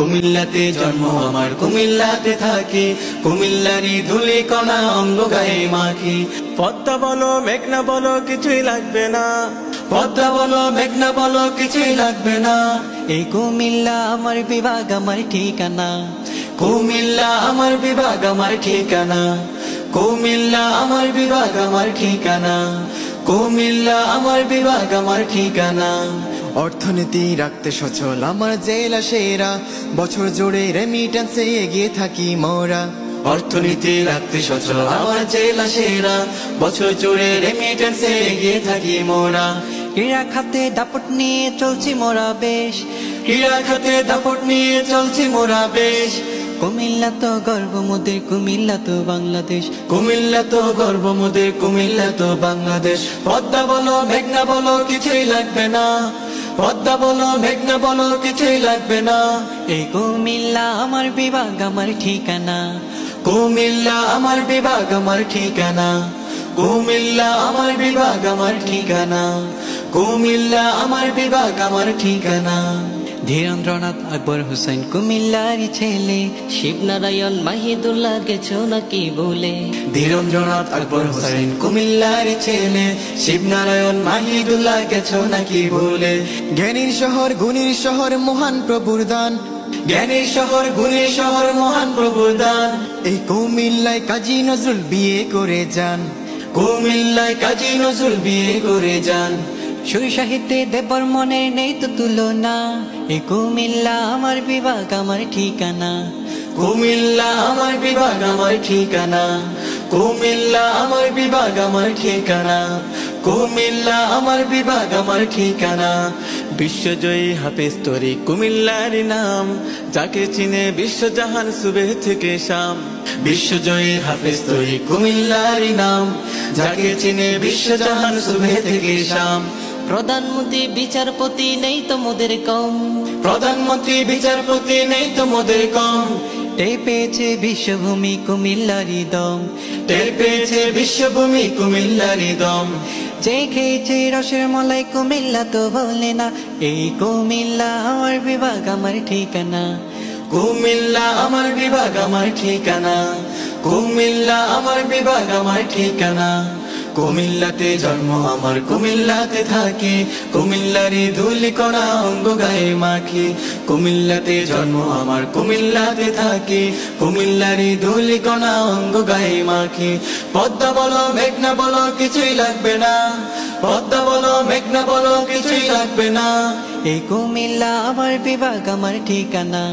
কুমিল্লাতে জন্ম আমার, কুমিল্লাতে থাকি, কুমিল্লারই ধুলি কণা অঙ্গ গায়ে মাখি। পদ্মা বলো মেঘনা বলো কিছুই লাগবে না, পদ্মা বলো মেঘনা বলো কিছুই লাগবে না। এই কুমিল্লা আমার বিভাগ আমার ঠিকানা, কুমিল্লা আমার বিভাগ আমার ঠিকানা, কুমিল্লা আমার বিভাগ আমার ঠিকানা, কুমিল্লা আমার বিভাগ আমার ঠিকানা। অর্থনীতি রাখতে সচল আমার জেলা সেরা, বছর জুড়ে রেমিটেন্সে এগিয়ে থাকি মোরা। অর্থনীতি রাখতে সচল আমার জেলা সেরা, বছর জুড়ে রেমিটেন্সে এগিয়ে থাকি মোরা। ক্রীড়া খাতে দাপট নিয়ে চলছি মোরা বেশ, ক্রীড়া খাতে দাপট নিয়ে চলছি মোরা বেশ। কুমিল্লা তো গর্ব মোদের, কুমিল্লা তো বাংলাদেশ, কুমিল্লা তো গর্ব মোদের, কুমিল্লা তো বাংলাদেশ। পদ্মা বলো মেঘনা বলো কিছুই লাগবে না, পদ্মা বলো মেঘনা বলো কিছুই লাগবে না। এই কুমিল্লা আমার বিভাগ আমার ঠিকানা, কুমিল্লা আমার বিভাগ আমার ঠিকানা, কুমিল্লা আমার বিভাগ আমার ঠিকানা, কুমিল্লা আমার বিভাগ আমার ঠিকানা। ধীরেন্দ্রনাথ আকবর হোসেন কুমিল্লারই ছেলে, শিবনারায়ণ মাহিদুল্লাহ গেছো নাকি বলে। ধীরেন্দ্রনাথ আকবর হোসেন কুমিল্লার ছেলে, শিবনারায়ণ মাহিদুল্লাহ গেছো নাকি ভুলে। জ্ঞানীর শহর গুণীর শহর মহান প্রভুর দান, জ্ঞানীর শহর গুণীর শহর মহান প্রভুর দান। এই কুমিল্লায় কাজী নজরুল বিয়ে করে যান, কুমিল্লায় কাজী নজরুল বিয়ে করে যান। সুর সাহিত্যে দেবর মনের নেই তো তুলনা, এই কুমিল্লা আমার বিভাগ আমার ঠিকানা, কুমিল্লা আমার বিভাগ আমার ঠিকানা, কুমিল্লা আমার বিভাগ আমার ঠিকানা, কুমিল্লা আমার বিভাগ আমার ঠিকানা। বিশ্বজয়ী হাফেজ তরিক কুমিল্লার নাম, যাকে চিনে বিশ্বজাহান সুবে থেকে শাম। বিশ্বজয়ী হাফেজ তরিক কুমিল্লার নাম, যাকে চিনে বিশ্বজাহান সুবে থেকে শাম। প্রধানমন্ত্রী বিচারপতি নেই তো মোদের কম, প্রধানমন্ত্রী বিচারপতি নেই তো মোদের কম। টের পেয়েছে বিশ্বভূমি কুমিল্লারই দম, টের পেয়েছে বিশ্বভূমি কুমিল্লারই দম। যে খেয়েছে রসের মলাই কুমিল্লা তো বলে না, এই কুমিল্লা আমার বিভাগ আমার ঠিকানা, কুমিল্লা আমার বিভাগ আমার ঠিকানা, কুমিল্লা আমার বিভাগ আমার ঠিকানা। কুমিল্লাতে জন্ম আমার, কুমিল্লাতে থাকি, কুমিল্লারই ধুলি কণা অঙ্গ গায়ে মাখি। কুমিল্লাতে জন্ম আমার, কুমিল্লাতে থাকি, কুমিল্লারই ধুলি কণা অঙ্গ গায়ে মাখি। পদ্মা বলো মেঘনা বলো কিছুই লাগবে না, পদ্মা বলো মেঘনা বলো কিছুই লাগবে না। এই কুমিল্লা আমার বিভাগ আমার ঠিকানা।